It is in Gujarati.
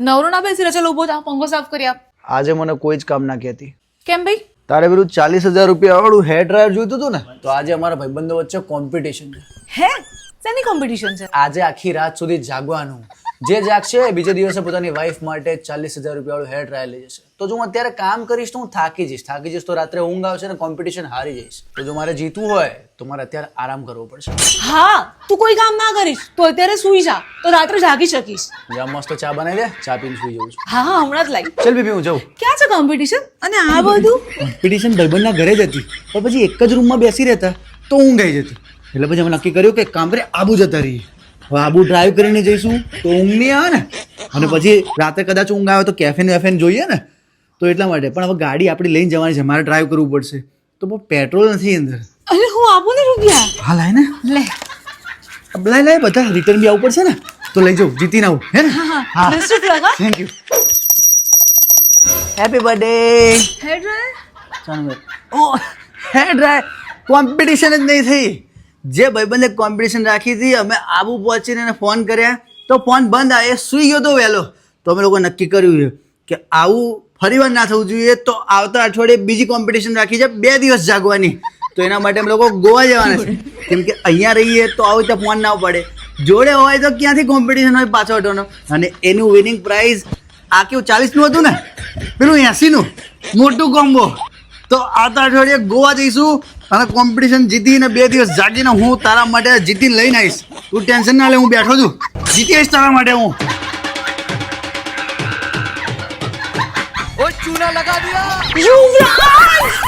નવરો ના બેસી રહે, ચાલ ઊભો થા, પંખો સાફ કરી આપ. આજે મને કોઈ જ કામ ના કહેતી. કેમ ભાઈ? તારે પેલું 40,000 રૂપિયા વાળું હેર ડ્રાયર જોઈતું હતું ને, તો આજે અમારા ભાઈબંધો વચ્ચે કોમ્પિટિશન છે. હે? શેની કોમ્પિટિશન છે? આજે આખી રાત સુધી જાગવાનું. જે જાગશે બીજે દિવસે પોતાની વાઈફ માટે 40,000 રૂપિયા વાળું હેર ડ્રાયર લઈ જશે. તો જો હું અત્યારે કામ કરીશ તો હું થાકી જઈશ તો રાત્રે ઊંઘ આવશે ને કોમ્પિટિશન હારી જઈશ. તો જો મારે જીતવું હોય તો મારે અત્યારે આરામ કરવો પડશે. હા, તું કોઈ કામ ના કરીશ તો અત્યારે સૂઈ જા, તો રાત્રે જાગી શકીશ. જા મસ્ત ચા બનાવી દે, ચા પીને સુઈ જઉં છું. હા, હમણાં જ લાવી. ચલ બેબી હું જાઉં. ક્યાં છે કોમ્પિટિશન? અને આ બધું? કોમ્પિટિશન ભાઈબંધના ઘરે જ હતી, પણ પછી એક જ રૂમમાં બેસી રહેતા તો ઊંઘ આવી જતી. એટલે પછી અમે નક્કી કર્યું કે કામ કરીએ, આબુ જતા રહીએ. હવે આબુ ડ્રાઈવ કરીને જઈશું તો ઊંઘ નહીં આવે ને, અને પછી રાતે કદાચ ઊંઘ આવે તો કેફેન વેફેન જોઈએ ને, તો એટલા માટે. પણ હવે ગાડી આપણી લઈને જવાની છે, મારે ડ્રાઈવ કરવું પડશે, તો બહુ પેટ્રોલ નથી અંદર. અરે હું આપું ને રૂપિયા. હા લાય ને, લે લાય બધા રિટર્ન બી આવવું પડશે ને, તો લઈ જાઉં, જીતીને આવું, હે ને? હા, best of luck. Thank you. Happy birthday. Hair dryer? ચાલો. ઓ હેર ડ્રાયર કોમ્પિટિશન જ નહીં થઈ. જે ભાઈબંધે કોમ્પિટિશન રાખી હતી, અમે આબુ પહોંચીને એને ફોન કર્યા તો ફોન બંધ આવે, સૂઈ ગયો તો વહેલો. તો અમે લોકો નક્કી કર્યું છે કે આવું ફરીવાર ના થવું જોઈએ, તો આવતા અઠવાડિયે બીજી કોમ્પિટિશન રાખી છે 2 દિવસ જાગવાની. તો એના માટે અમે લોકો ગોવા જવાના છે, કેમ કે અહીંયા રહીએ તો આવું રીતે ફોન ના પડે, જોડે હોય તો ક્યાંથી કોમ્પિટિશન હોય પાછો હટવાનો. અને એનું વિનિંગ પ્રાઇઝ આ કેવું 40નું હતું ને, પેલું 80નું મોટું કોમ્બો. તો આવતા અઠવાડિયે ગોવા જઈશું અને કોમ્પિટિશન જીતીને 2 દિવસ જાગીને હું તારા માટે જીતીને લઈને આવીશ. તું ટેન્શન ના લે, હું બેઠો છું, જીતી આવીશ તારા માટે હું. યુવરાજ!